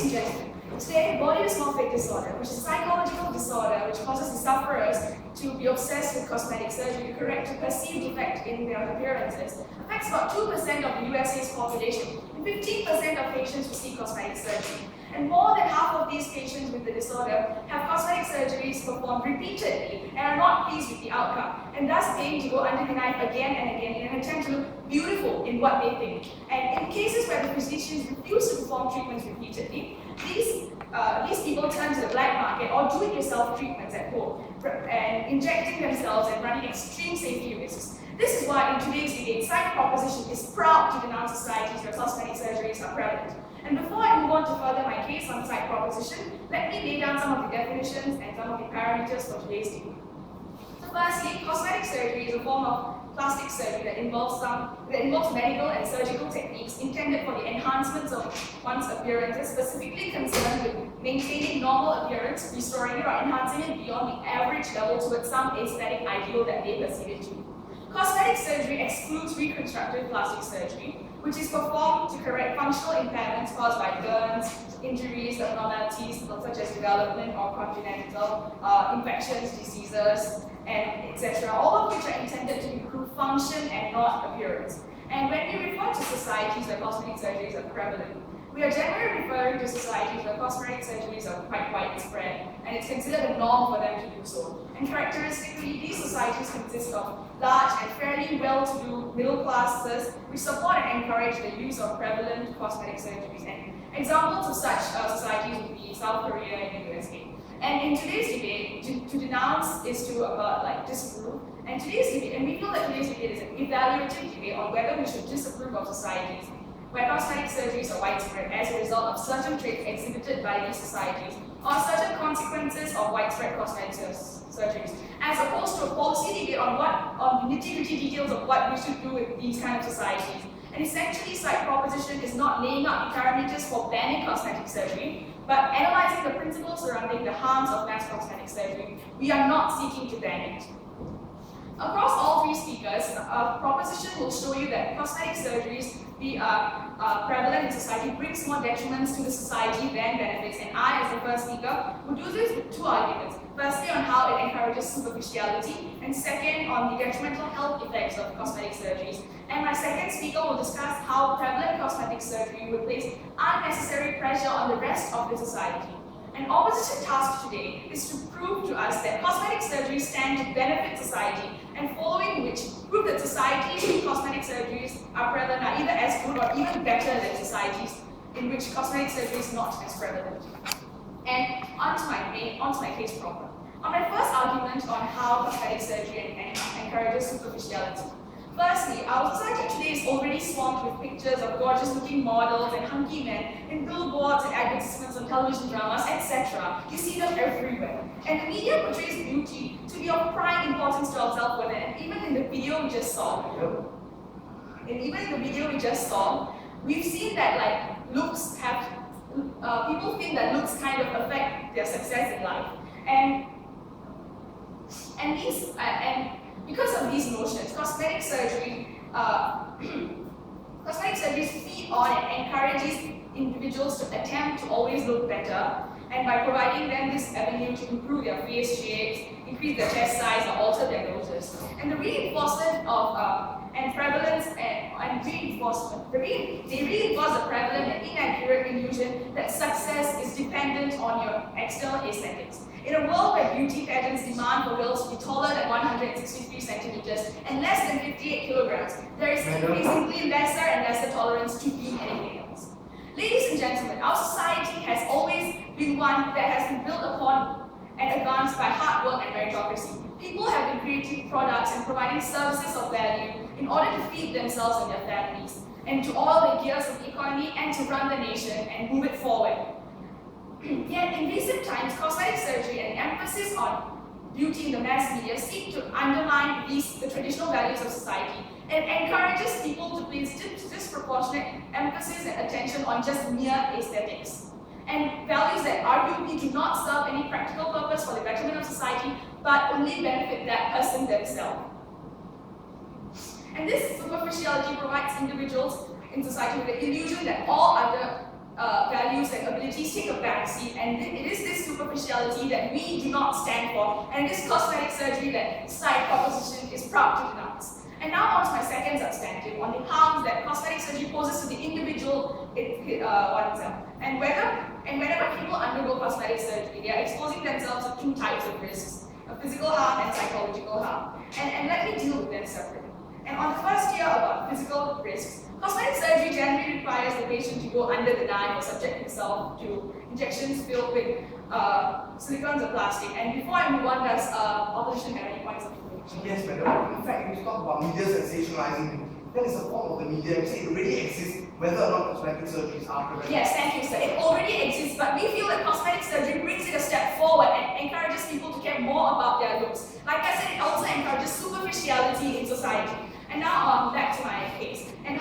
and gentlemen, today body dysmorphic disorder, which is a psychological disorder which causes the sufferers to be obsessed with cosmetic surgery to correct a perceived defect in their appearances, affects about 2% of the USA's population, and 15% of patients receive cosmetic surgery. And more than half of these patients with the disorder have cosmetic surgeries performed repeatedly and are not pleased with the outcome, and thus aim to go under the knife again and again in an attempt to look beautiful in what they think. And in cases where the physicians refuse to perform treatments repeatedly, these people turn to the black market or do-it-yourself treatments at home, and injecting themselves and running extreme safety risks. This is why in today's debate, Psych Proposition is proud to denounce societies where cosmetic surgeries are prevalent. And before I move on to further my case on Psych Proposition, let me lay down some of the definitions and some of the parameters for today's debate. So firstly, cosmetic surgery is a form of plastic surgery that involves medical and surgical techniques intended for the enhancements of one's appearances, specifically concerned with maintaining normal appearance, restoring it or enhancing it beyond the average level towards some aesthetic ideal that they perceive it to be. Cosmetic surgery excludes reconstructive plastic surgery, which is performed to correct functional impairments caused by burns, injuries, abnormalities such as development or congenital infections, diseases, and etc., all of which are intended to improve function and not appearance. And when we refer to societies where cosmetic surgeries are prevalent, we are generally referring to societies where cosmetic surgeries are quite widespread, and it's considered a norm for them to do so. And characteristically, these societies consist of large and fairly well-to-do middle classes which support and encourage the use of prevalent cosmetic surgeries. And examples of such societies would be South Korea and the USA. And in today's debate, to denounce is to disapprove. And we feel that today's debate is an evaluative debate on whether we should disapprove of societies where cosmetic surgeries are widespread as a result of certain traits exhibited by these societies or certain consequences of widespread cosmetic surgeries, as opposed to a policy debate on the nitty-gritty details of what we should do with these kind of societies. And essentially, Psych Proposition is not laying out the parameters for banning cosmetic surgery, but analyzing the principles surrounding the harms of mass cosmetic surgery. We are not seeking to ban it. Across all three speakers, a proposition will show you that cosmetic surgeries prevalent in society brings more detriments to the society than benefits, and I, as the first speaker, will do this with two arguments. Firstly, on how it encourages superficiality, and second, on the detrimental health effects of cosmetic surgeries. And my second speaker will discuss how prevalent cosmetic surgery will place unnecessary pressure on the rest of the society. An opposition task today is to prove to us that cosmetic surgeries stand to benefit society, and following which, prove that societies with cosmetic surgeries are prevalent are either as good or even better than societies in which cosmetic surgery is not as prevalent. And onto my case proper. On my first argument on how cosmetic surgery encourages superficiality. Firstly, our society today is already swamped with pictures of gorgeous-looking models and hunky men in billboards and advertisements on television dramas, etc. You see them everywhere. And the media portrays beauty to be of prime importance to our self-worth, and even in the video we just saw, we've seen that looks have, people think that looks kind of affect their success in life. And because of these notions, cosmetic surgeries feed on and encourages individuals to attempt to always look better, and by providing them this avenue to improve their face shapes, increase their chest size, or alter their noses. And the reinforcement of they reinforce the prevalent and inaccurate illusion that success is dependent on your external aesthetics. In a world where beauty pageants demand for girls to be taller than 163 centimeters and less than 58 kilograms, there is increasingly lesser and lesser tolerance to be anything else. Ladies and gentlemen, our society has always been one that has been built upon and advanced by hard work and meritocracy. People have been creating products and providing services of value in order to feed themselves and their families, and to oil the gears of the economy and to run the nation and move it forward. Yet in recent times, cosmetic surgery and the emphasis on beauty in the mass media seek to undermine the traditional values of society and encourages people to place disproportionate emphasis and attention on just mere aesthetics, and values that arguably do not serve any practical purpose for the betterment of society, but only benefit that person themselves. And this superficiality provides individuals in society with the illusion that all other values and abilities take a backseat, and it is this superficiality that we do not stand for, and this cosmetic surgery that side proposition is proud to denounce. And now on to my second substantive on the harms that cosmetic surgery poses to the individual oneself. And whenever people undergo cosmetic surgery, they are exposing themselves to two types of risks, a physical harm and psychological harm. And let me deal with them separately. And on the first year about physical risks, cosmetic surgery generally requires the patient to go under the knife or subject himself to injections filled with silicons or plastic. And before I move on, does opposition have any points of information? Yes, madam. In fact, if you talk about media sensationalizing, that is a form of the media. We say it already exists, whether or not cosmetic surgeries are prevalent. Yes, thank you, sir. It already exists, but we feel that cosmetic surgery brings it a step forward and encourages people to care more about their looks. Like I said, it also encourages superficiality in society. And now back to my case. And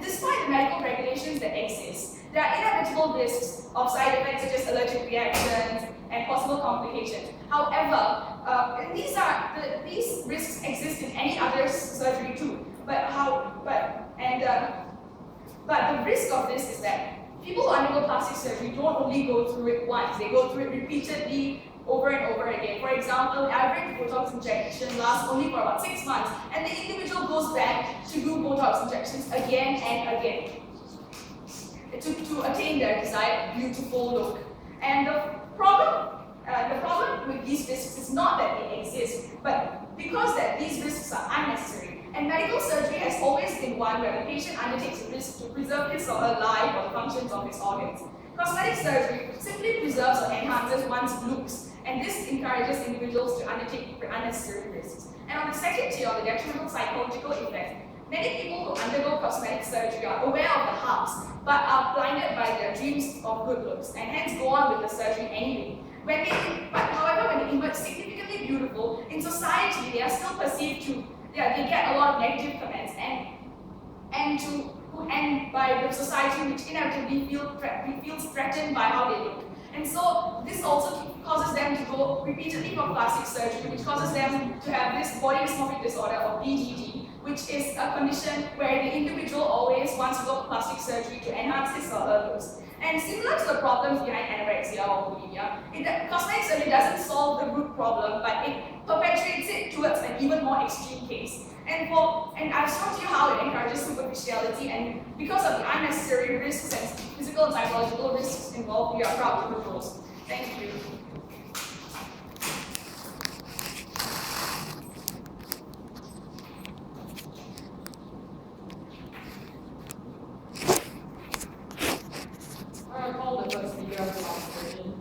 despite the medical regulations that exist, there are inevitable risks of side effects such as allergic reactions and possible complications. However, these risks exist in any other surgery too. But the risk of this is that people who undergo plastic surgery don't only go through it once; they go through it repeatedly, over and over again. For example, average Botox injection lasts only for about 6 months, and the individual goes back to do Botox injections again and again to attain their desired beautiful look. And the problem with these risks is not that they exist, but because that these risks are unnecessary. And medical surgery has always been one where the patient undertakes a risk to preserve his or her life or the functions of his organs. Cosmetic surgery simply preserves or enhances one's looks, and this encourages individuals to undertake unnecessary risks. And on the second tier, the detrimental psychological effects, many people who undergo cosmetic surgery are aware of the harms, but are blinded by their dreams of good looks, and hence go on with the surgery anyway. However, when they emerge significantly beautiful, in society they are still perceived to, they get a lot of negative comments, and by the society, which inevitably feels threatened by how they look. And so this also causes them to go repeatedly for plastic surgery, which causes them to have this body dysmorphic disorder, or BDD, which is a condition where the individual always wants to go for plastic surgery to enhance his or her looks. And similar to the problems behind anorexia or bulimia, cosmetic surgery doesn't solve the root problem, but it perpetuates it towards an even more extreme case. And I've shown to you how it encourages superficiality, and because of the unnecessary risks and physical and psychological risks involved, we are proud to propose. Thank you. I call the first speaker of the demonstration.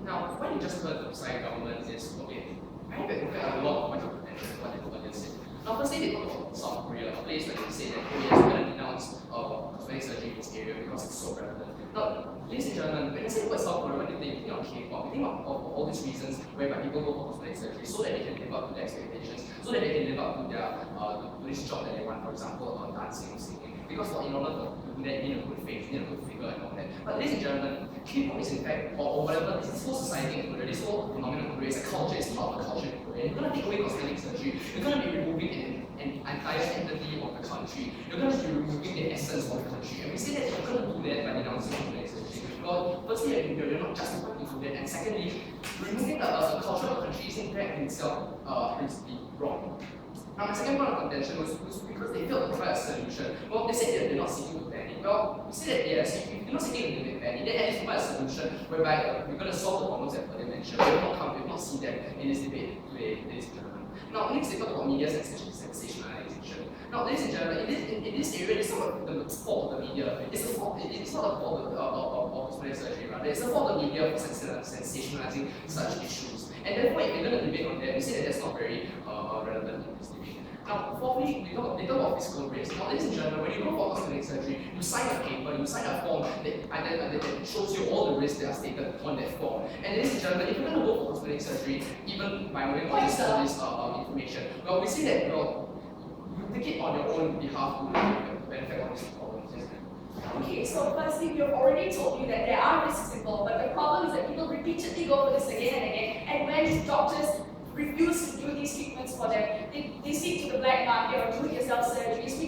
Now, when you just heard the Psy government is okay, I think that a lot of points of attention to what the government said. Now, firstly, they talk about South Korea, a place where they say that Korea is going to denounce cosmetic surgery in this area because it's so prevalent. Now, ladies and gentlemen, when you say the word South Korea, what do you think of K-pop? You think of all these reasons whereby people go for cosmetic surgery so that they can live up to their expectations, so that they can live up to their to this job that they want, for example, dancing or singing. Because in order to do that, you need a good face, you need a good figure and all that. But ladies and gentlemen, K-pop is in fact, or whatever, this whole society in Korea, this whole phenomenon in Korea, it's a culture, it's part of the culture in Korea. You're going to take away cosmetic surgery, you're going to be removing an entire entity of the country, you're going to be removing the essence of the country. And we say that you're going to do that by denouncing cosmetic surgery. Well, firstly, you're not justified to do that, and secondly, removing the culture of the country is in fact in itself principally wrong. Now, my second point of contention was because they failed to provide a solution. Well, they said that they're not seeking to ban it. Well, we said that yes, if you're not seeking to ban it, then at least provide a solution whereby we're going to solve the problems that they mentioned. We will not see them in this debate today, ladies and gentlemen. Now, next they talk about media sensationalization. Now, ladies and gentlemen, in this area, it's not the fault of the media. It's not the fault of cosmetic surgery, rather. It's the fault of the media for sensationalizing such issues. And therefore, if we're going to debate on that, we say that that's not very relevant in this debate. Now, fourthly, they talk about physical risk. Now, ladies and gentlemen, when you go for cosmetic surgery, you sign a paper, you sign a form that shows you all the risks that are stated on that form. And ladies and gentlemen, if you're going to go for cosmetic surgery, even by knowing all this information, well, we see that, well, take it on your own behalf to benefit all these problems. Yes. Okay, so firstly, we have already told you that there are risks involved, but the problem is that people repeatedly go for this again and again, and when doctors refuse to do these treatments for them, they seek to the black market or do-it-yourself surgeries,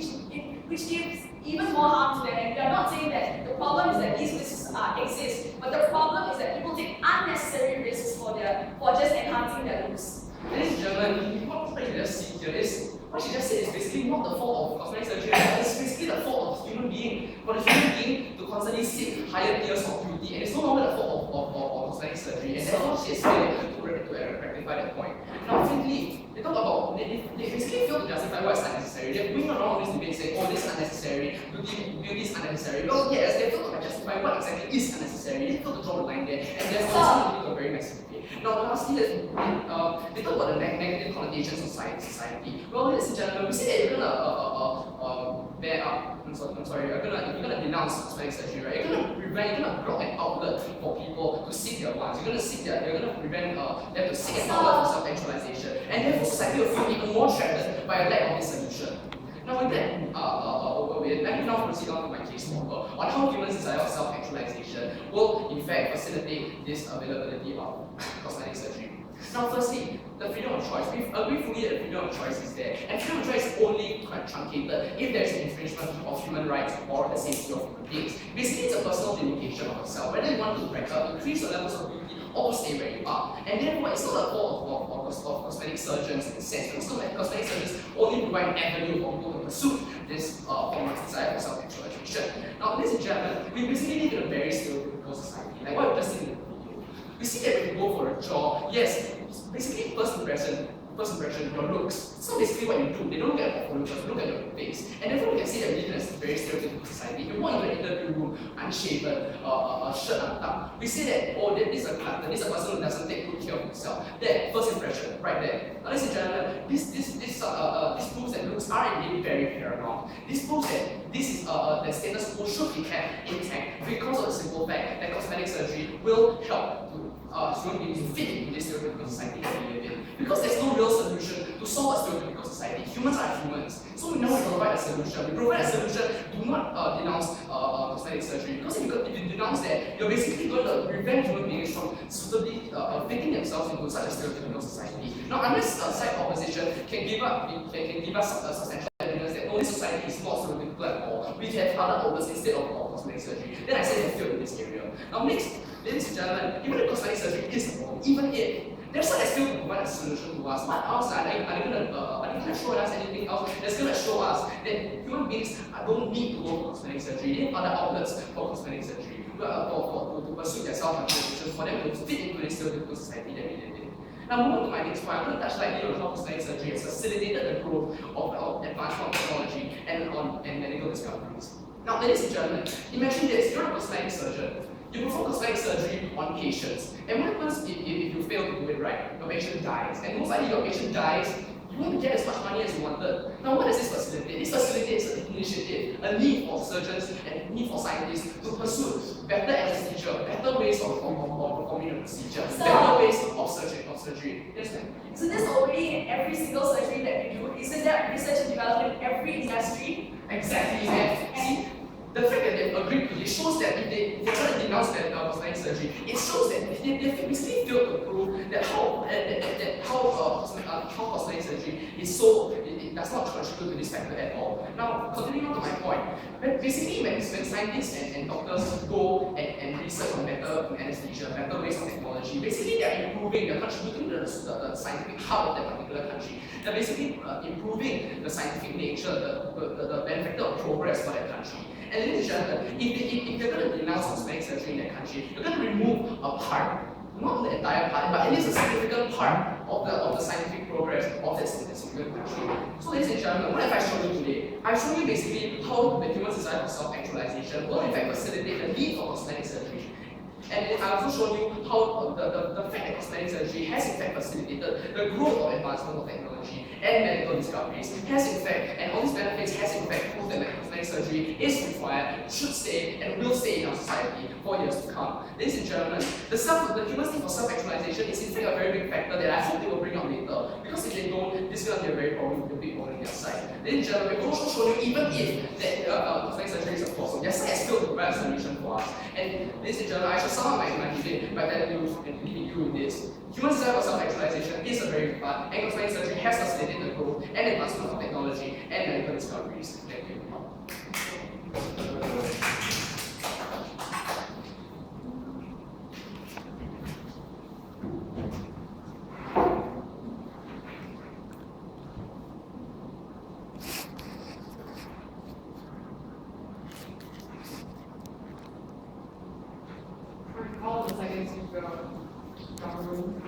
which gives even more harm to them. And we are not saying that the problem is that these risks exist, but the problem is that people take unnecessary risks for just enhancing their looks. Ladies and gentlemen, what you just see here is, what she just said is basically not the fault of cosmetic surgery, it's basically the fault of human being. For the human being to constantly seek higher tiers of beauty, and it's no longer the fault of cosmetic surgery, and therefore she has failed to rectify that point. Now, frankly, they talk about, they basically fail to justify what's unnecessary. They're going around this debate saying, oh, this is unnecessary, beauty is unnecessary. Well, yes, they fail to justify what exactly is unnecessary. They fail to draw the line there, and therefore it's going to a very messy debate. Now, lastly, they talk about the negative connotations of society. Well, ladies and gentlemen, we say that you're gonna bear up. You're gonna denounce cosmetic surgery, right? You're gonna block an outlet for people to seek their wants. You're gonna prevent them to seek an outlet for self-actualization, and therefore society will feel even more threatened by a lack of this solution. Now, with that over with, let me now proceed on to my case model on how humans' desire of self-actualization will, in fact, facilitate this availability of cosmetic surgery. Now, firstly, the freedom of choice. We agree fully that freedom of choice is there, and freedom of choice is only truncated if there is an infringement of human rights or the safety of human beings. Basically, it's a personal limitation of yourself, whether you want to increase your levels of beauty or stay where you are. And therefore, it's not a fault of cosmetic surgeons in a sense, because cosmetic surgeons only provide an avenue for people to pursue this form of desire for self-actualization. Now, ladies and gentlemen, we basically live in a very stereotypical society, like what we've just seen in the video. We see that when you go for a job, yes, basically first impression, your looks. So basically what you do, they don't look at your portfolio first, they look at your face. And therefore we can see that we live in a very stereotypical society. If you walk into an interview room, unshaven, shirt untucked, we see that, oh, this is a glutton, this is a person who doesn't take good care of himself. That first impression, right there. Now, ladies and gentlemen, this proves that looks are indeed very paramount. This proves that this is the status quo should be kept intact because of the simple fact that cosmetic surgery will help to human beings to fit into this stereotypical society that we live in. Because there's no real solution to solve a stereotypical society. Humans are humans. So we now provide a solution. We provide a solution. Do not denounce cosmetic surgery. Because if you denounce that, you're basically going to prevent human beings from suitably fitting themselves into such a stereotypical society. Now, unless side opposition can give us substantial evidence that this society is not stereotypical at all, we can have other outlets instead of cosmetic surgery, then I say they fail in this area. Now, next, ladies and gentlemen, even if cosmetic surgery is a problem, even if there's some that still provide a solution to us. What else are they going to show us anything else that's going to show us that human beings don't need to go for cosmetic surgery? They need other outlets for cosmetic surgery to pursue their self-actualization, for them to fit into this stereotypical society that we live in. Now, moving to my next point, I'm going to touch lightly on how cosmetic surgery has facilitated the growth of advancement of technology and medical discoveries. Now, ladies and gentlemen, imagine this: you're a cosmetic surgeon. You perform cosmetic surgery on patients. And what happens if you fail to do it right? Your patient dies. And most likely your patient dies, you won't get as much money as you wanted. Now what does this facilitate? This facilitates an initiative, a need for surgeons and a need for scientists to pursue better anesthesia, better ways of performing the procedure, better ways of surgery. Yes, ma'am. So this is already in every single surgery that we do. Isn't that research and development in every industry? Exactly, ma'am. See, the fact that they've agreed to this shows that if they try to denounce that cosmetic surgery, it shows that they basically failed to prove that how cosmetic surgery is so, it does not contribute to this factor at all. Now, continuing on to my point, basically when scientists and doctors go and research on better anesthesia, better ways of technology, basically they're contributing to the scientific hub of that particular country. They're basically improving the scientific nature, the benefit of progress for that country. And ladies and gentlemen, if you're going to denounce cosmetic surgery in that country, you're going to remove a part, not the entire part, but at least a significant part of the scientific progress of that single country. So ladies and gentlemen, what have I shown you today? I've shown you basically how the human desire for self-actualization will in fact facilitate the need for cosmetic surgery. And I've also shown you how the fact that cosmetic surgery has in fact facilitated the growth of advancement of technology and medical discoveries has in fact, and all these benefits has in fact proved that cosmetic surgery is required, should stay, and will stay in our society for years to come. Ladies and gentlemen, the human need for self-actualization is in fact a very big factor that I hope they will bring out later. Because if they don't, this is going to be a very big problem their side. Then in general, we've also shown you even if that cosmetic surgery is a problem, their side still provides a solution for us. And this in general, I shall sum up my debate by telling you and leaving you with this. Human desire for self-actualization is a very big part, and cosmetic surgery has facilitated the growth and advancement of technology and medical discoveries. Thank you. All of the seconds you go. Room.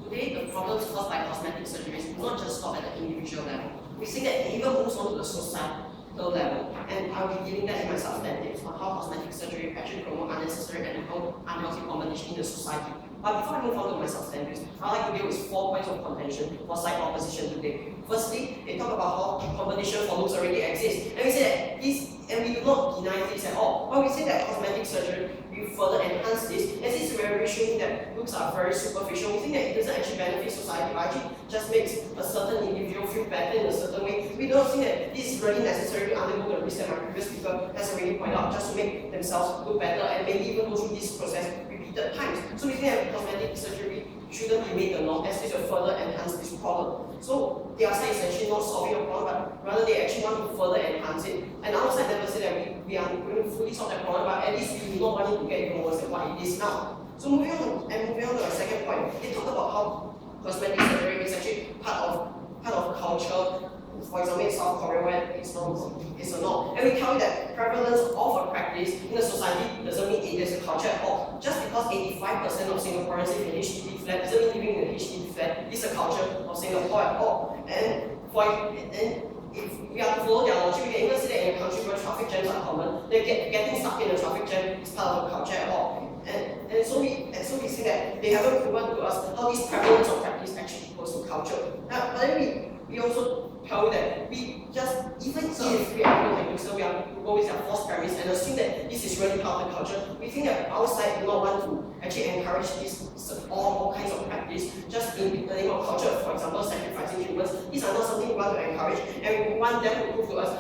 Today, the problems caused by cosmetic surgeries do not just stop at the individual level. We see that it even moves on to the societal level, and I'll be giving that in my substantives on how cosmetic surgery actually promote unnecessary and unhealthy competition in the society. But before I move on to my substantives, I'd like to deal with 4 points of contention for side opposition today. Firstly, they talk about how competition for looks already exists, and we say that this, and we do not deny this at all. But we say that cosmetic surgery will further enhance this, as this is where we're showing that looks are very superficial. We think that it doesn't actually benefit society, but actually just makes a certain individual feel better in a certain way. We don't think that this is really necessary to undergo the risk that my previous speaker has already pointed out, just to make themselves look better and maybe even go through this process repeated times. So we think that cosmetic surgery shouldn't be made the norm, as this will further enhance this problem. So their side is actually not solving the problem, but rather they actually want to further enhance it. And our side never said that we are going to fully solve that problem, but at least we do not want it to get even worse than what it is now. So moving on to our second point, they talk about how cosmetic surgery is actually part of culture. For example, in South Korea, where it's a norm. And we tell you that prevalence of a practice in a society doesn't mean it is a culture at all. Just because 85% of Singaporeans live in a HDB flat doesn't mean living in a HDB flat is a culture of Singapore at all. And if we are to follow their logic, we can even see that in a country where traffic jams are common, then getting stuck in a traffic jam is part of a culture at all. And so we see that they haven't proven to us how this prevalence of practice actually equals to culture. But then we also tell you that we just, even if we are going to we are to go with their false premise and assume that this is really part of the culture, we think that our side do not want to actually encourage this all kinds of practice just in the name of culture. For example, sacrificing humans. These are not something we want to encourage, and we want them to prove to us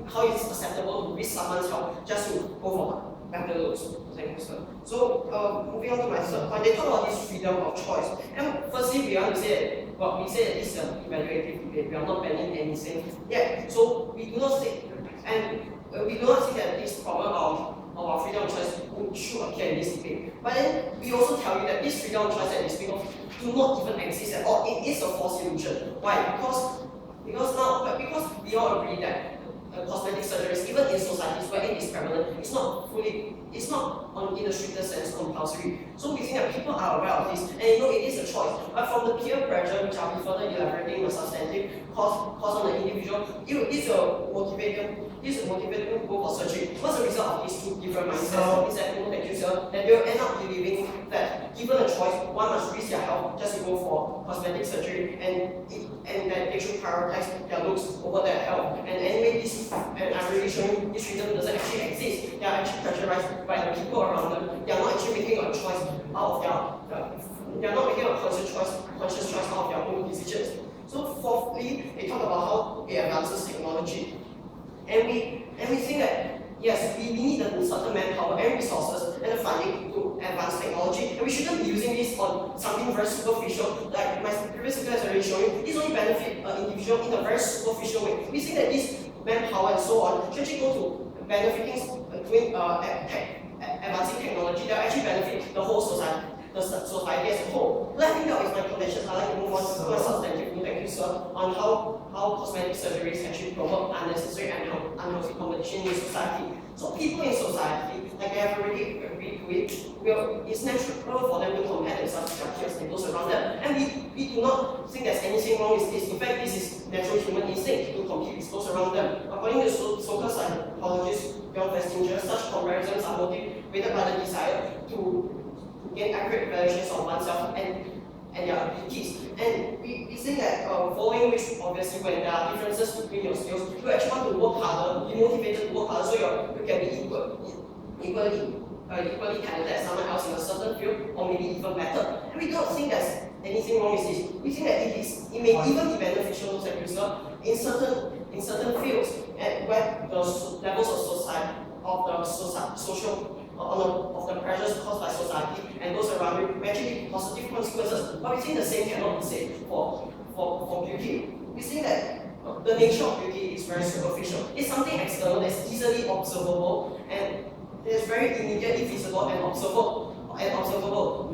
how it's acceptable to risk someone's health just to go for better looks. Thank you, sir. So moving on to my third point, they talk about this freedom of choice. And firstly, we want to say that, well, we say that this is an evaluative debate. We are not banning anything. Yeah. So we do not say, and we do not see that this problem of our freedom of choice should appear in this debate. But then we also tell you that this freedom of choice that we speak of do not even exist at all. It is a false illusion. Why? Because we all agree that cosmetic surgeries, even in societies where it is prevalent, it's not in the strictest sense compulsory. So we think that people are aware of this, and it is a choice. But from the peer pressure, which I'll be further elaborating in the substantive, cause on the individual, this will motivate them to go for surgery. What's the result of these two different mindsets? Is that that they will end up believing that given a choice, one must risk their health just to go for cosmetic surgery, and that they should prioritize their looks over their health. And anyway, and I'm really showing this freedom doesn't actually exist. They are actually pressurized by the people around them. They are not actually making a choice out of they are not making a conscious choice out of their own decisions. So fourthly, they talk about how it advances technology. And we think that yes, we need a certain manpower and resources and the funding to advance technology, and we shouldn't be using this on something very superficial. Like my previous speaker has already shown you, this only benefit an individual in a very superficial way. We think that this manpower and so on should actually go to benefiting advancing technology that actually benefit the whole society. The society as a whole. But I think that is my contention. I'd like to move on to my substantive. Thank you, sir, on how cosmetic surgeries actually promote unnecessary and unhealthy competition in society. So people in society, like I have already agreed to it, it's natural for them to compare themselves to their peers and those around them. And we do not think there's anything wrong with this. In fact, this is natural human instinct to compete with those around them. According to social psychologist Nush Vs Tp B, such comparisons are motivated by the desire to gain accurate evaluations of oneself and their abilities. And we think that following which, obviously, when there are differences between your skills, you actually want to work harder, be motivated to work harder so you can be equally talented as someone else in a certain field, or maybe even better. And we don't think there's anything wrong with this. We think that it may even be beneficial to the user in certain fields, and where the levels of society, of the social of the pressures caused by society and those around you will actually positive consequences. But we think the same cannot be said for beauty. We think that the nature of beauty is very superficial. It's something external that's easily observable and it's very immediately visible and observable.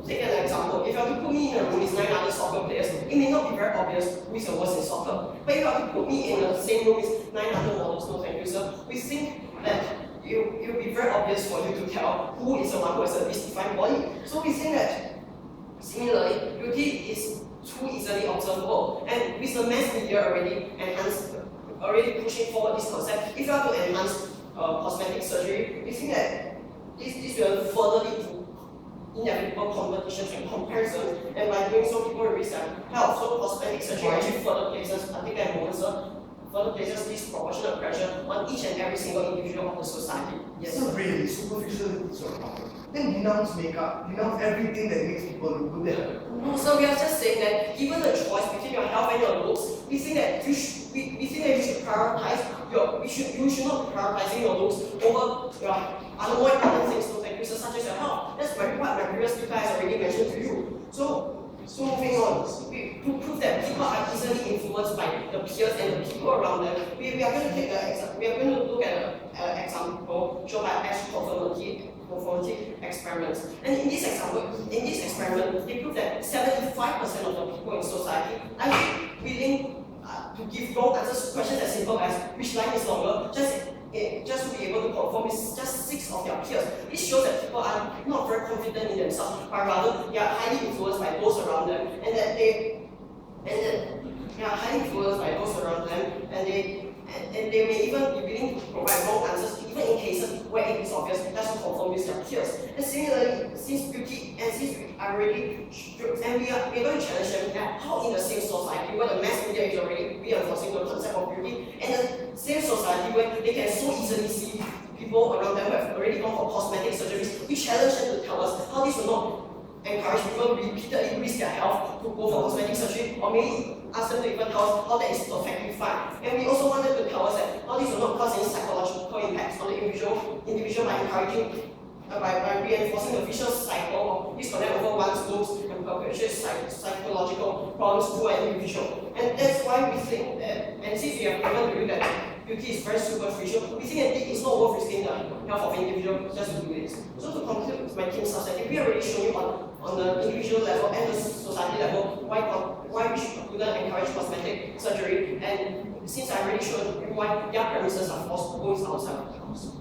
Take an example. If you have to put me in a room with 9 other soccer players, it may not be very obvious who is the worst in soccer. But if you have to put me in the same room with 9 other models, no thank you sir, we think that it will be very obvious for you to tell who is the one who has a least defined body. So we think that similarly, beauty is too easily observable. And with the mass media already pushing forward this concept, if you have to enhance cosmetic surgery, we think that this will further lead to inevitable competitions and comparisons, and by doing so, people will risk their health. So cosmetic surgery actually further places, I think that moment, sir, further places disproportionate pressure on each and every single individual of the society. Yes. So really, superficial is your problem. Then denounce makeup, denounce everything that makes people look good. No, so we are just saying that given the choice between your health and your looks, we think that you should prioritize you should not be prioritizing your looks over your other more important things to take such as your health. That's what my previous speaker has already mentioned to you. So moving on, to prove that people are easily influenced by the peers and the people around them, we are going to look at an example shown by Ash conformity experiments. And in this experiment, they prove that 75% of the people in society are willing to give wrong answers to questions as simple as which line is longer, just to be able to conform with just 6 of their peers. This shows that people are not very confident in themselves, but rather they are highly influenced by those around them, and they may even be willing to provide wrong answers, even in cases where it is obvious, just to conform with their peers. And similarly, since we are going to challenge them that how in the same society where the mass media is already reinforcing the concept of beauty, and the same society where they can so easily see people around them who have already gone for cosmetic surgeries, we challenge them to tell us how this will not encourage people to repeatedly risk their health to go for cosmetic surgery, or maybe ask them to even tell us how that is perfectly fine. And we also want them to tell us that how this will not cause any psychological impacts on the individual by encouraging by reinforcing the vicious cycle of disconnect over one's looks and perpetuate psychological problems to an individual. And that's why we think that, and since we have proven to you that beauty is very superficial, we think that it is not worth risking the health of an individual just to do this. So to conclude my team's substantive, we have already shown you on the individual level and the society level why we shouldn't encourage cosmetic surgery, and since I already showed you why their premises are false goals outside of the house.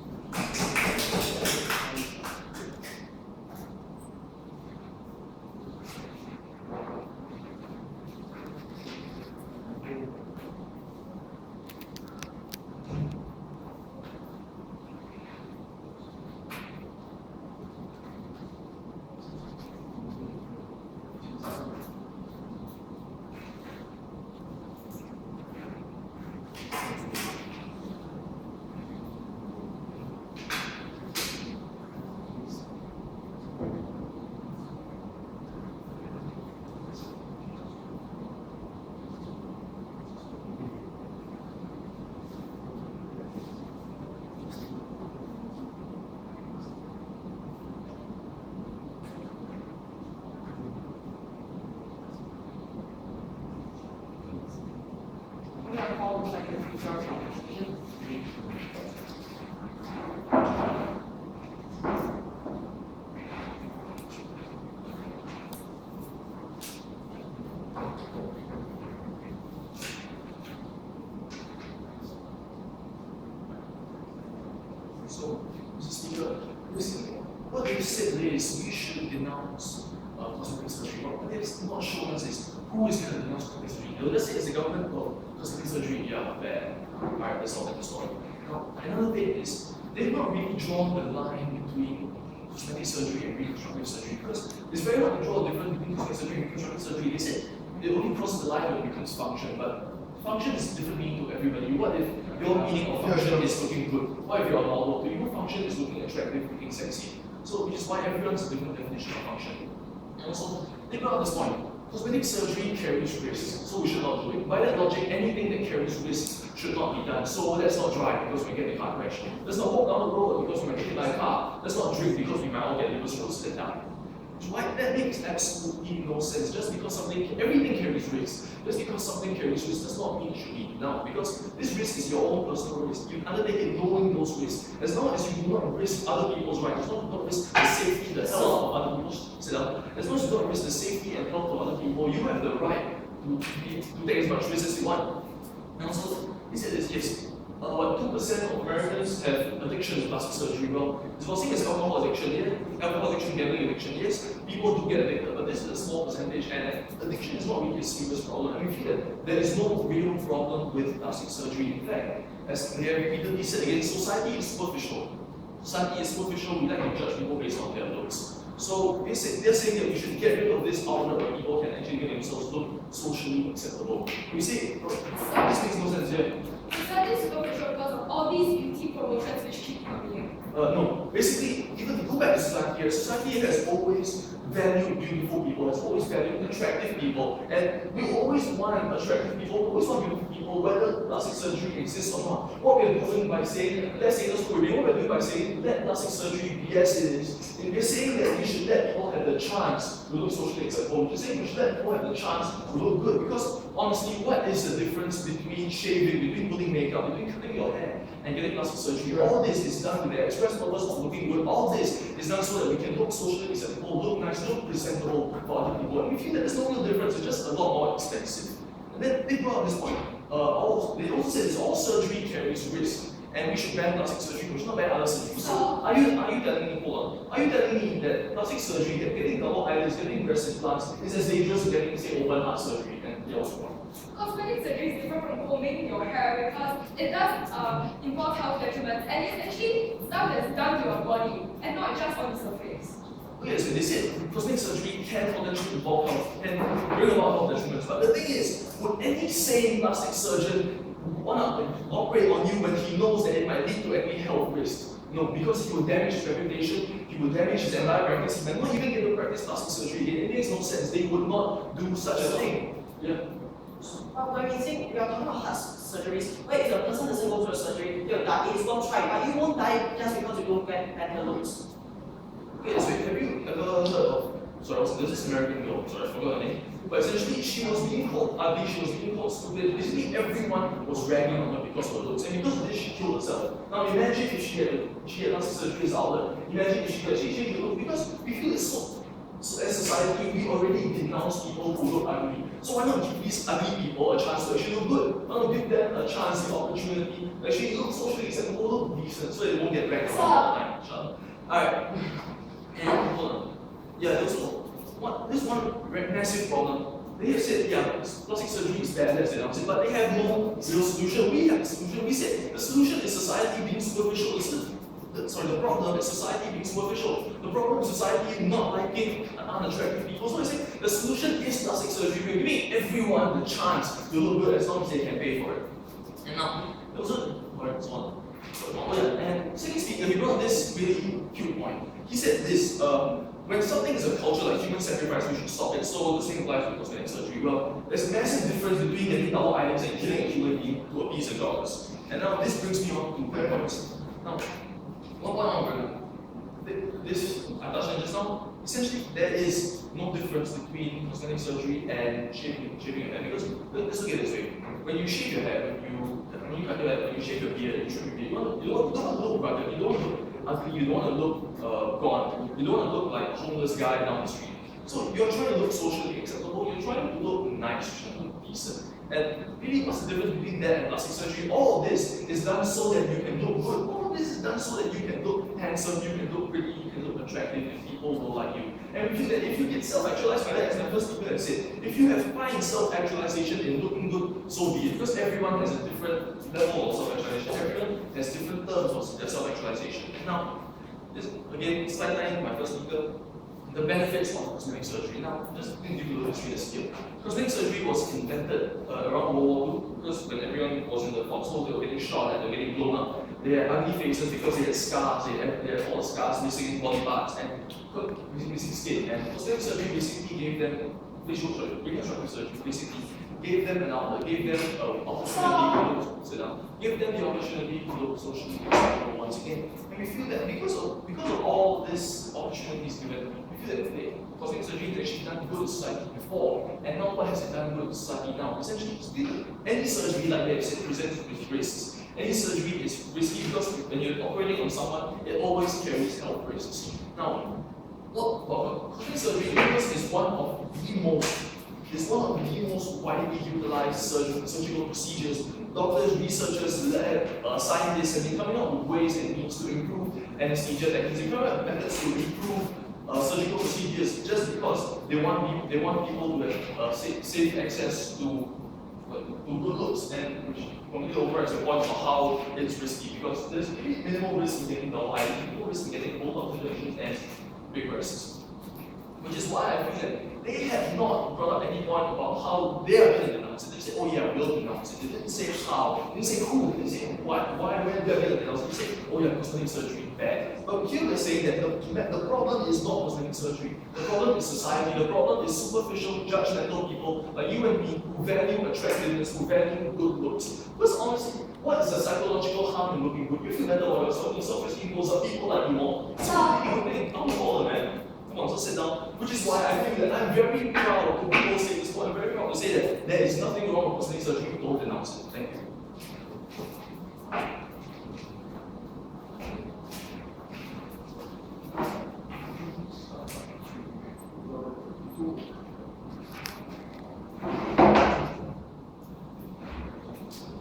So, Mr. Speaker, recently, what they've said is we should denounce cosmetic surgery. What they've not shown us is who is going to denounce cosmetic surgery. They'll just say it's the government, oh, cosmetic surgery, yeah, bad. Alright, that's all that the story. Now, another thing is, they've not really drawn the line between cosmetic surgery and reconstructive surgery, because it's very hard to draw a difference between cosmetic surgery and reconstructive surgery. They said it only crosses the line when it becomes function, but function is different meaning to everybody. What if your meaning of function is looking good? What if you're a model? To you, function is looking attractive, looking sexy. So, which is why everyone's a different definition of function. And also, think about this point. Cosmetic surgery carries risks, so we should not do it. By that logic, anything that carries risks should not be done. So let's not drive because we get the car crash. Let's not walk down the road because we might get hit by a car. Let's not drink because we might all get liver cirrhosis and die. Right? That makes absolutely no sense. Just because everything carries risks. Just because something carries risks does not mean it should be done. Because this risk is your own personal risk. You undertake it knowing those risks. As long as you do not risk other people's rights, as long as you do not risk the safety, the health of other people, as long as you don't risk the safety and health of other people, you have the right to take as much risk as you want. And also, he said this, yes, what 2% of Americans have addiction to plastic surgery. Well, it's about same as alcohol addiction, yeah? Alcohol addiction, gambling addiction, yes, people do get addicted, but this is a small percentage, and addiction is not really a serious problem. And we feel that there is no real problem with plastic surgery. In fact, as they have repeatedly said again, society is superficial. Society is superficial, we like to judge people based on their looks. So they're saying that we should get rid of this outlet where people can actually make themselves look socially acceptable. We say, this makes no sense here. Society is superficial because of all these beauty promotions which keep coming. No, basically, even to go back to society here, society has always valued beautiful people, has always valued attractive people, and we always want attractive people, we always want beautiful people, whether plastic surgery exists or not. What we're doing by saying, let's say this story, what we're doing by saying, let plastic surgery be as it is, we're saying that we should let people have the chance to look socially acceptable. We're saying we should let people have the chance to look good, because honestly, what is the difference between shaving, between putting makeup, between cutting your hair, and getting plastic surgery? All this is done with the express purpose of looking good. All this is done so that we can look socially acceptable, look nice, look presentable for other people. And we feel that there's no real difference, it's just a lot more expensive. And then they brought up this point. They also said this, all surgery carries risk, and we should ban plastic surgery, we should not ban other surgeries. So are you telling me, hold on, are you telling me that plastic surgery, getting double eyelids, getting breast implants, is as dangerous as getting, say, open heart surgery? And you're also wrong. Cosmetic surgery is different from combing your hair because it does involve health detriments, and it's actually stuff that's done to your body and not just on the surface. Okay, so they said cosmetic surgery can potentially involve health, can bring about health detriments. But the thing is, would any sane plastic surgeon want to operate on you when he knows that it might lead to any health risk? No, because he will damage his reputation, he will damage his entire practice, he might not even get to practice plastic surgery again. It makes no sense. They would not do such a thing. Yeah. But when we think we are talking about heart surgeries, where if the person doesn't go through a surgery, they'll die. It's going to try, but you won't die just because you don't get better looks. Okay, so have you ever heard of, there's this American girl, sorry, I forgot her name, but essentially she was being called ugly, she was being called stupid. Basically everyone was ragging on her because of her looks, and because of this she killed herself. Now imagine if she had plastic surgery as outlet, imagine if she could actually change her look, because we feel it's so as society, we already denounce people who look ugly. So why not give these ugly people a chance to actually look good? Why not give them a chance, the opportunity to actually look socially acceptable, look decent, so they won't get ragged on all the time. Shut up. Alright. And hold on. Yeah, there's this one massive problem. They have said, yeah, plastic surgery is bad, let's denounce it, but they have no real solution. We have a solution. We said the solution is society being superficial. The problem is society being superficial. The problem is society not liking unattractive people. So I say the solution is plastic surgery. We're giving everyone the chance to look good as long as they can pay for it. And now, there was and second speaker, he brought this really cute point. He said this, when something is a culture like human sacrifice, we should stop it. So the same applies with cosmetic surgery. Well, there's a massive difference between getting double eyelids and killing a human being to appease the gods. And now this brings me on to my points. Now, this I touched on just now. Essentially, there is no difference between cosmetic surgery and shaving your hair, because let's look at it this way. When you shave your hair, when you cut your hair, when you shave your beard, you trim your beard, you don't want to look rugged, you don't want to look ugly, you don't want to look gone, you don't want to look like a homeless guy down the street. So you're trying to look socially acceptable, you're trying to look nice, you're trying to look decent. And really, what's the difference between that and plastic surgery? All of this is done so that you can look good. All of this is done so that you can look handsome, you can look pretty, you can look attractive and people will like you. And we feel that if you get self-actualized by that, as my first speaker has said, if you have fine self-actualization in looking good, so be it. Because everyone has a different level of self-actualization. Everyone has different terms of their self-actualization. Now, this, again, slide 9, my first speaker, the benefits of cosmetic surgery. Now, just to give you a history lesson here. Cosmetic surgery was invented around World War II because when everyone was in the foxhole, they were getting shot and they were getting blown up. They had ugly faces because they had scars, they had all the scars missing body parts and missing skin. And cosmetic surgery basically gave them reconstructive surgery, basically gave them an outlet, gave them an opportunity to sit down, gave them the opportunity to look socially acceptable once again. And we feel that because of all this opportunities given, we feel that cosmetic surgery has actually done good to society before, and now what has it done good to society now? Essentially, still, any surgery, like they have said, presents with risks. Any surgery is risky because when you're operating on someone, it always carries health risks. Now, cosmetic surgery is one of the most widely utilized surgical procedures. Doctors, researchers, scientists have been coming up with ways and means to improve anesthesia techniques. They come up with methods to improve surgical procedures just because they want people to have safe access to good looks, and which completely overrides the point of how it's risky because there's minimal risk in getting dull eye, minimal risk in getting cold complications and big breasts. Which is why I feel that they have not brought up any point about how they are going to denounce it. They say, oh yeah, we'll denounce it. They didn't say how, they didn't say who, they didn't say why, when we are going to denounce it. They say, oh yeah, cosmetic surgery, bad. But here they're saying that the problem is not cosmetic surgery. The problem is society. The problem is superficial, judgmental people like you and me who value attractiveness, who value good looks. Because honestly, what is the psychological harm in looking good? You feel better about yourself, your self-esteem goes up, people like you more. It's a really good thing. I'm all man. Come on, just sit down. Which is why I feel that I'm very proud to people say this point. I'm very proud to say that there is nothing wrong with cosmetic surgery. Don't denounce it. Thank you.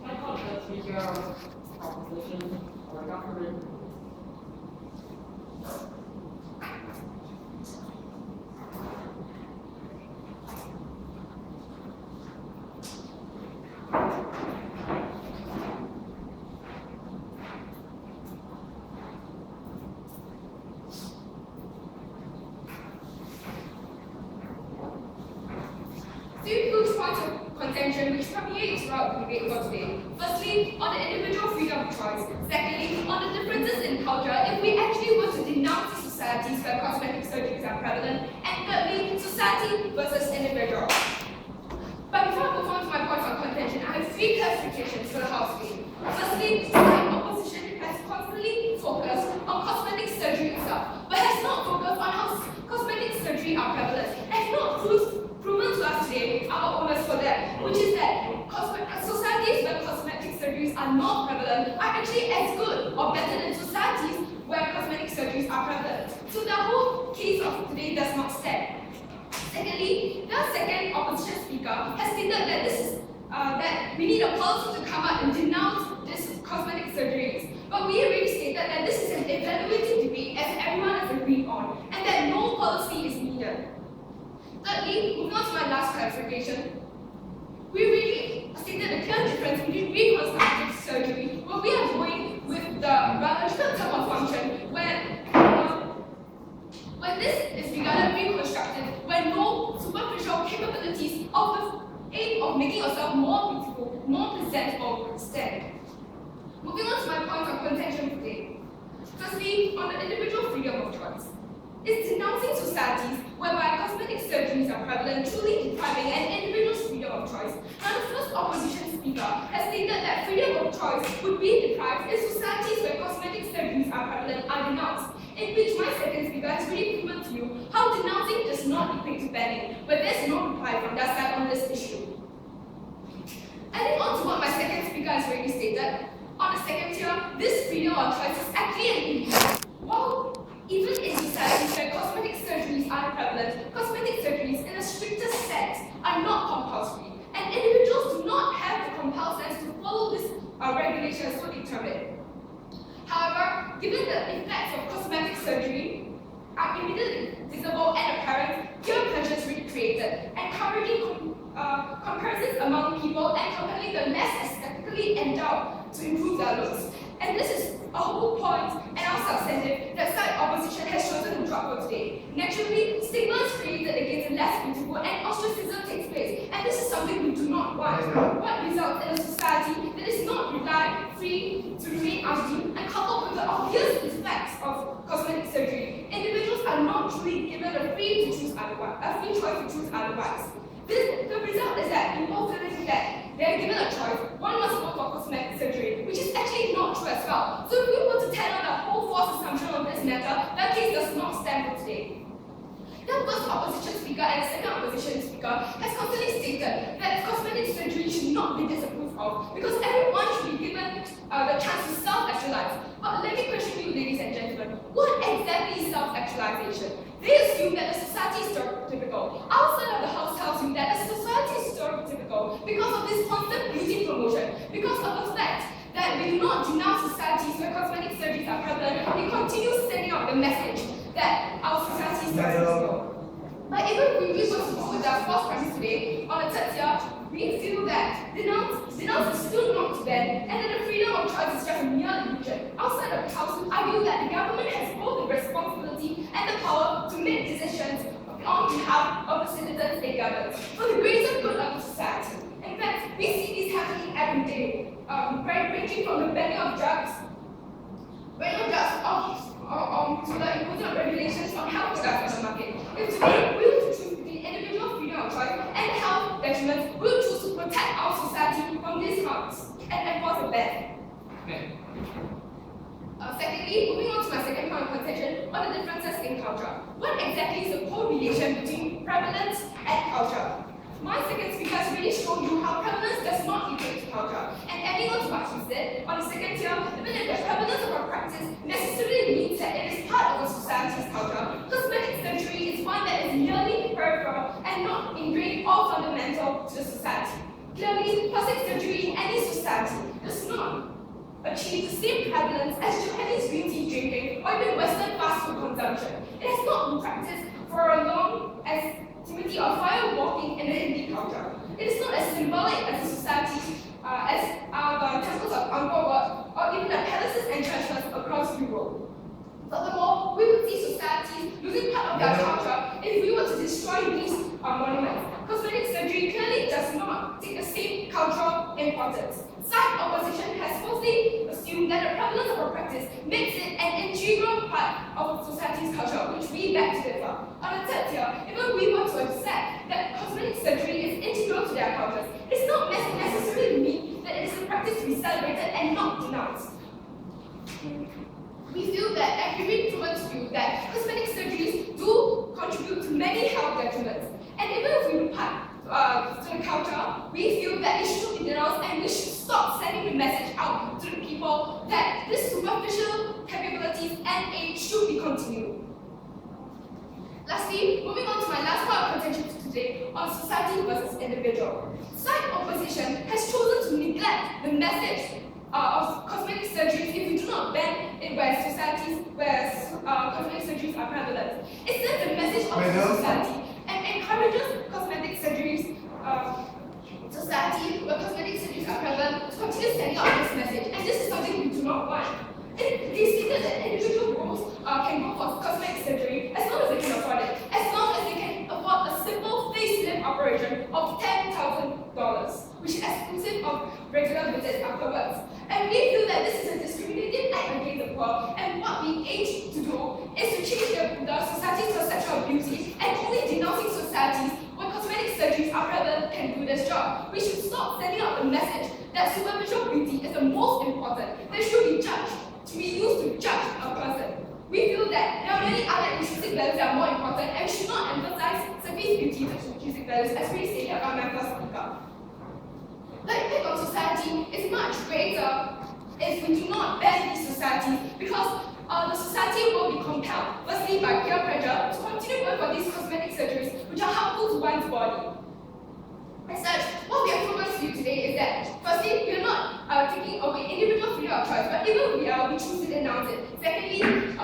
I thought the speaker proposition or government Two huge points of contention which permeate throughout the debate for today. Firstly, on the individual freedom of choice. Secondly, on the differences in culture if we actually want to denounce societies where cosmetic surgeries are prevalent. And thirdly, society versus individual. But before I move on to my points of contention, I have three clarifications for the House today. Firstly, the opposition has constantly focused on cosmetic surgery itself, but has not focused on how cosmetic surgery are prevalent, and not proven to us today our owners for that, which is that societies where cosmetic surgeries are not prevalent are actually as good or better than societies where cosmetic surgeries are prevalent. So the whole case of today does not stand. Secondly, the second opposition speaker has stated that this is that we need a policy to come out and denounce this cosmetic surgeries. But we already stated that this is an evaluative debate as everyone has agreed on, and that no policy is needed. Thirdly, moving on to my last clarification, we really stated a clear difference between reconstructive surgery, where we are going with the biological term of function, when this is regarded reconstructive, where no superficial capabilities of the aim of making yourself more beautiful, more presentable stand. Moving on to my points of contention today. Firstly, on the individual freedom of choice. Is denouncing societies whereby cosmetic surgeries are prevalent truly depriving an individual's freedom of choice? Now, the first opposition speaker has stated that freedom of choice would be deprived if societies where cosmetic surgeries are prevalent are denounced, in which my second speaker has really proven to you how denouncing does not equate to banning, but there's no reply from that side on this issue. Adding on to what my second speaker has already stated, on the second tier, this freedom of choice is actually an illusion. While even in societies where cosmetic surgeries are prevalent, cosmetic surgeries in a stricter sense are not compulsory, and individuals do not have the compelled sense to follow this regulation so determined. However, given the effects of cosmetic surgery, are immediately visible and apparent, peer pressure is recreated, encouraging comparisons among people and compelling the less aesthetically endowed to improve their looks. And this is a whole point and our substantive that side opposition has chosen to drop for today. Naturally, stigma is created against the less beautiful and ostracism takes place. And this is something we do not want. What results in a society that is not relied free to remain ugly and coupled with the obvious effects of cosmetic surgery. Individuals are not truly given a free choice to choose otherwise. The result is that people feeling that they are given a choice, one must go for cosmetic surgery, which is actually not true as well. So if we were to tell on the whole false assumption on this matter, that case does not stand for today. The first opposition speaker and the second opposition speaker has constantly stated that cosmetic surgery should not be disapproved of because everyone should be given the chance to self-actualize. But let me question you, ladies and gentlemen, what exactly is self-actualization? They assume that the society is stereotypical. Outside of the house tells you that the society is stereotypical because of this constant beauty promotion, because of the fact that we do not denounce societies where cosmetic surgeries are prevalent, we continue sending out the message that our society is stereotypical. But even if we were to go with our fourth premise today, on the third tier, we feel that denounce is still not banned, and that the freedom of choice is just a mere illusion. Outside of the house, I argue that the government has both the responsibility and the power to make decisions on behalf of the citizens they govern, for the greater good of the society. In fact, we see this happening every day, ranging from the banning of drugs, to the imposition of regulations on health products on the market. If today we will choose between individual freedom of choice and health detriments, we will choose to protect our society from these harms and enforce a ban. Secondly, moving on to my second point of contention on the differences in culture. What exactly is the correlation between prevalence and culture? My second speaker has really shown you how prevalence does not equate to culture. And adding on to what he said, on the second tier, even if the prevalence of a practice necessarily means that it is part of a society's culture, cosmetic surgery is one that is merely peripheral and not ingrained or fundamental to the society. Clearly, plastic surgery in any society does not achieve the same prevalence as Japanese green tea drinking or even Western fast food consumption. It has not been practiced for as long as activity of fire walking in the Hindi culture. It is not as symbolic as a society as the temples of Angkor Wat or even the palaces and churches across Europe. Furthermore, we would see societies losing part of their culture if we were to destroy these monuments. Cosmetic surgery clearly does not take the same cultural importance. Side opposition has falsely assumed that the prevalence of a practice makes it an integral part of society's culture, which we beg to differ. On the third tier, even we want to accept that cosmetic surgery is integral to their cultures, it does not necessarily mean that it is a practice to be celebrated and not denounced. We feel that, and we've been proven to you that cosmetic surgeries do contribute to many health detriments. And even if we look to the culture, we feel that it should be denounced and we should stop sending the message out to the people that this superficial capabilities and aid should be continued. Lastly, moving on to my last part of contention today on society versus individual. Side opposition has chosen to neglect the message of cosmetic surgeries if we do not ban it where cosmetic surgeries are prevalent. It sends a message of the society and encourages cosmetic surgeries society where cosmetic surgeries are prevalent to continue sending out this message, and this is something we do not want. They stated that individual groups can go for cosmetic surgery as long as they can afford it, as long as they can afford a simple facelift operation of $10,000, which is exclusive of regular visits afterwards. And we feel that this is a discriminating act against the poor, and what we aim to do is to change the society's perception of beauty, and only denouncing societies where cosmetic surgeries are prevalent can do this job. We should stop sending out the message that superficial beauty is the most important, that should be judged, to be used to judge a person. We feel that there are many other intrinsic values that are more important, and we should not emphasize surface beauty to intrinsic values, as we stated by my first speaker. The impact on society is much greater if we do not ban these societies, because the society will be compelled, firstly by peer pressure, to continue going for these cosmetic surgeries which are harmful to one's body. As such, what we have proposed to you today is that, firstly, we are not taking away individual freedom of choice, but even we choose to denounce it. Secondly, we've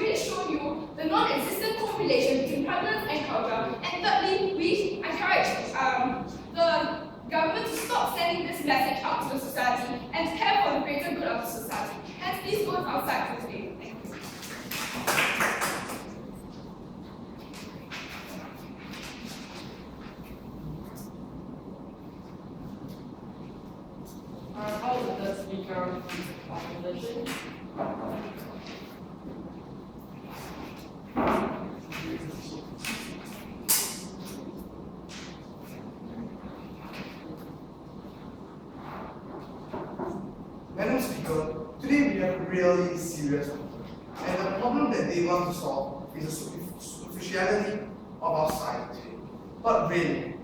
really shown you the non-existent correlation between prevalence and culture. And thirdly, we encourage the government to stop sending this message out to the society and care for the greater good of the society. Hence, these votes outside for today. Thank you. How is the speaker opposition? Madam Speaker, today we have a really serious problem. And the problem that they want to solve is the superficiality of our society today. But really,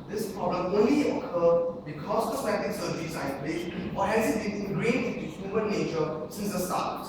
this problem only occurs because cosmetic surgeries are in place, or has it been ingrained into human nature since the start?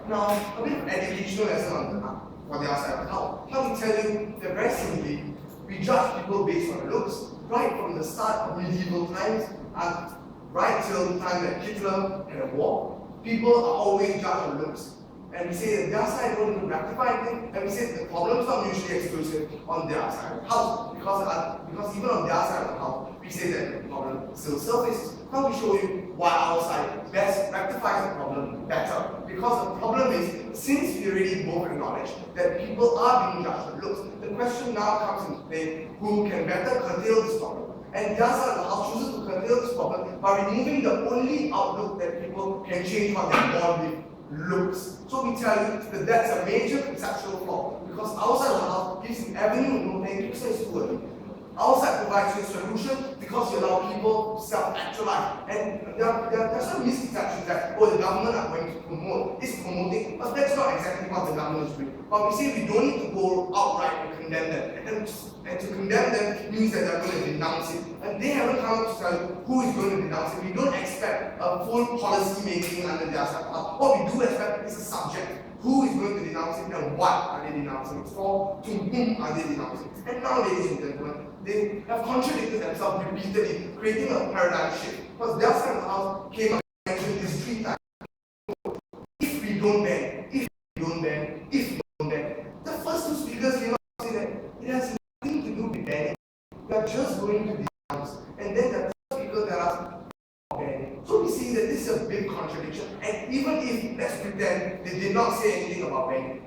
Now, a bit of educational lesson for the outside of the house. Let me tell you that very simply, we judge people based on looks, right from the start of medieval times and right till the time that Hitler had a war. People are always judged on looks. And we say that their side don't even rectify things, and we say that the problem is not mutually exclusive on their side of the house. Because even on their side of the house, we say that the problem still surfaces. Now we show you why our side best rectifies the problem better. Because the problem is, since we already both acknowledge that people are being judged on looks, the question now comes into play, who can better curtail this problem? And their side of the house chooses to curtail this problem by removing the only outlook that people can change what they're born with. Looks. So we tell you that that's a major conceptual flaw, because outside of the house gives you avenue, no thank you, so it's too early. Outside provides you a solution because you allow people to self-actualize. And there are some misconceptions that, oh, the government are going to promote, is promoting, but that's not exactly what the government is doing. But we say we don't need to go outright and condemn them. And to condemn them means that they're going to denounce it. And they haven't come up to tell you who is going to denounce it. We don't expect a full policy making under their side. What we do expect is a subject. Who is going to denounce it and what are they denouncing it for? To whom are they denouncing it? And now, ladies and gentlemen, they have contradicted themselves repeatedly, creating a paradigm shift. Because their side of the house came up and mentioned this 3 times. If we don't ban, if we don't ban, if we don't ban. The first 2 speakers came up and said that it has nothing to do with banning. We are just going to denounce. And then the third speaker tell us, banning. So we see that this is a big contradiction. And even if, let's pretend, they did not say anything about banning,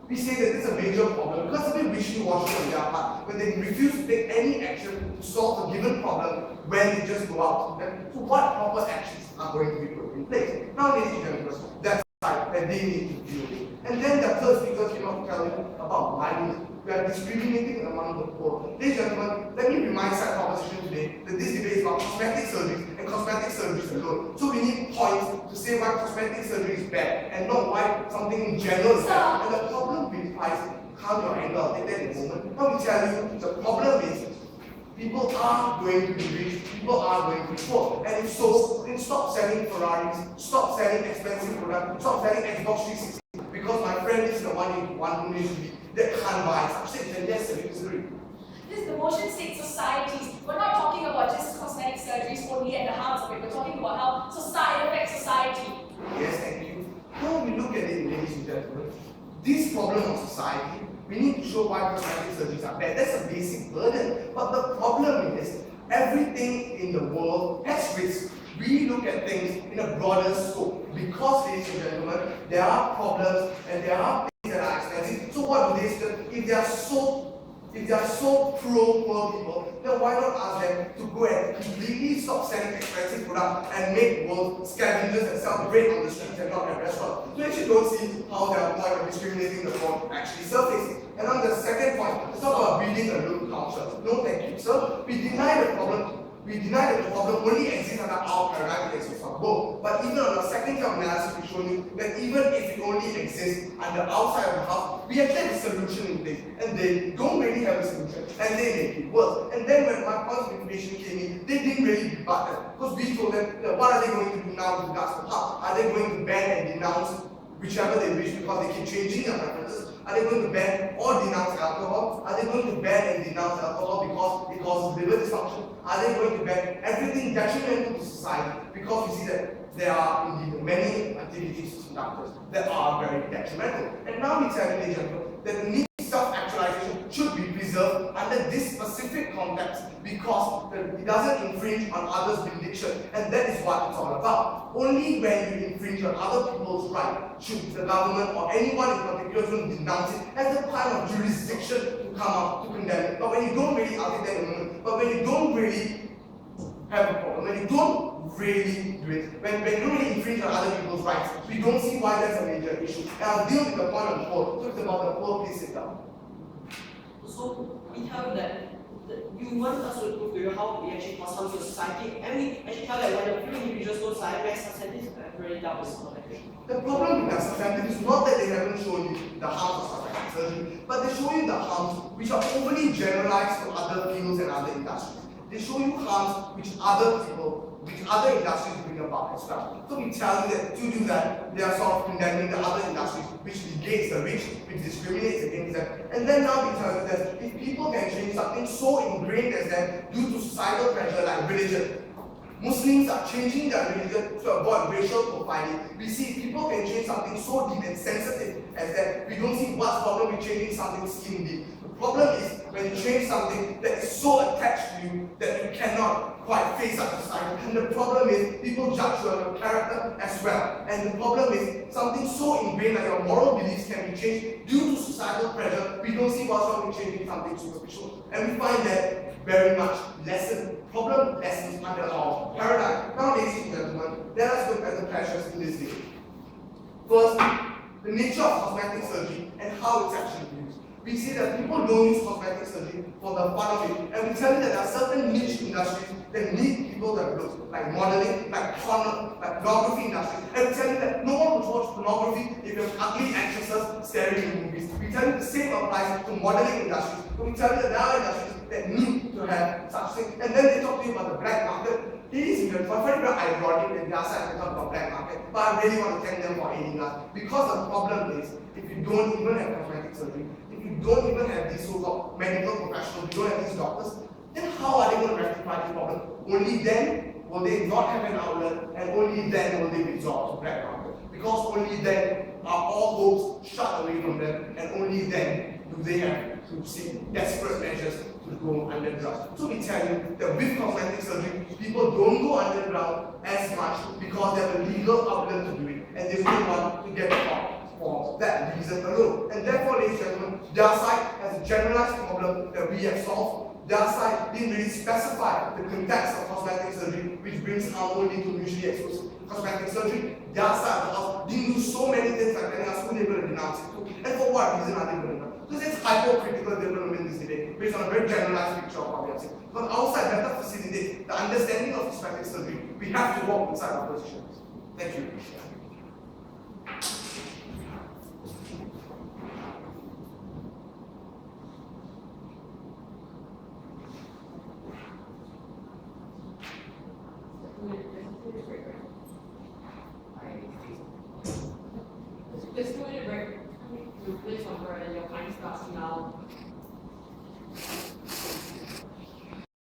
we say that this is a major problem because it's a bit wishy-washy on their part when they refuse to take any action to solve a given problem when they just go out. So what proper actions are going to be put in place? Now, ladies and gentlemen, that's the side that they need to deal with. And then the third speaker came up to tell you about blindness. We are discriminating among the poor. Ladies and gentlemen, let me remind side proposition today that this debate is about cosmetic surgeries and cosmetic surgeries alone. So we need points to say why cosmetic surgery is bad and not why something in general is bad. And the problem with calm your anger, I'll take that in a moment. Now we tell you the problem is people are going to be rich, people are going to be poor. And if so, then stop selling Ferraris, stop selling expensive products, stop selling Xbox 360 because my friend is the one who needs to be that can't buy such things, and that's the misery. This is the motion state societies. We're not talking about just cosmetic surgeries only at the heart of it. We're talking about how society affects society. Yes, thank you. Now we look at it, ladies and gentlemen. This problem of society, we need to show why cosmetic surgeries are bad. That's a basic burden. But the problem is, everything in the world has risks. We look at things in a broader scope. Because, ladies and gentlemen, there are problems and there are things that are expensive. So what do they say? If they are so pro-poor people, then why not ask them to go and completely stop selling expensive products and make world scavengers and sell bread on the streets and not at restaurants? So actually don't see how their point of discriminating the poor actually surfaces. And on the second point, let's talk about building a local culture. No thank you, sir. We deny the problem only exists under our paradigm that exists on both. But even on the second term analysis, we show you that even if it only exists under outside of the house, we actually have a solution in place. And they don't really have a solution, and they make it worse. And then when my points of information came in, they didn't really rebut them. Because we told them, what are they going to do now with regards to how? Are they going to ban and denounce whichever they wish because they keep changing their preferences? Are they going to ban or denounce alcohol? Are they going to ban and denounce alcohol because it causes liver dysfunction? Are they going to ban everything detrimental to society because we see that there are indeed many activities conducted that are very detrimental? And now we tell you, ladies and gentlemen, because it doesn't infringe on others' jurisdiction, and that is what it's all about. Only when you infringe on other people's right should the government or anyone in particular should denounce it as the kind of jurisdiction to come out to condemn it. But when you don't really articulate the moment, but when you don't really have a problem, when you don't really do it, when you don't really infringe on other people's rights, we don't see why that's a major issue. And I'll deal with the point on the poor. So it's about the poor, please sit down. So we tell you that you want us to prove to you how we actually cause harm to society, and we actually tell that when a few individuals go silent, mass substantive have already dealt with beneficial. The problem with that substantive is not that they haven't shown you the harms of cosmetic surgery, but they show you the harms which are overly generalized to other fields and other industries. They show you harms which other people, which other industries bring about as well. So we tell you that to do that, they are sort of condemning the other industries, which negates the rich, which discriminates against them. And then now we tell you that if people can change something so ingrained as that due to societal pressure like religion, Muslims are changing their religion to avoid racial profiling. We see people can change something so deep and sensitive as that. We don't see what's the problem with changing something skin deep. The problem is when you change something that is so attached to you that you cannot quite face up to society. And the problem is people judge you on your character as well. And the problem is something so ingrained that your moral beliefs can be changed due to societal pressure. We don't see what's wrong with changing something superficial. And we find that very much problem lessons under our paradigm. Now, ladies and gentlemen, let us look at the pressures in this day. First, the nature of cosmetic surgery and how it's actually used. We see that people don't use cosmetic surgery for the fun of it, and we tell you that there are certain niche industries that need people that look like modeling, like pornography industry, and we tell you that no one would watch pornography if you have ugly actresses staring in movies. We tell you the same applies to modeling industries. So we tell you that there are industries that need to have such things, and then they talk to you about the black market. Ladies and gentlemen, I find it very ironic that they are saying talk about black market, but I really want to thank them for aiding us, because the problem is if you don't even have cosmetic surgery, if you don't even have these so-called medical professionals, you don't have these doctors, then how are they going to rectify the problem? Only then will they not have an outlet, and only then will they resort to black market. Because only then are all hopes shut away from them, and only then do they have to seek desperate measures to go underground. So we tell you that with cosmetic surgery, people don't go underground as much because they have a legal outlet to do it, and they don't want to get caught for that reason alone. And therefore, ladies and gentlemen, their side has a generalized problem that we have solved. Their side didn't really specify the context of cosmetic surgery, which brings harm only to mutually exposed cosmetic surgery. Their side of the house didn't do so many things like telling us who they were going to denounce it to, and for what reason are they going to denounce. So it's hypocritical development in this debate, based on a very generalized picture of what we have seen. But outside better facilitate the understanding of cosmetic surgery, we have to walk inside our positions. Thank you. Let's do it break. You place number and your time starts now.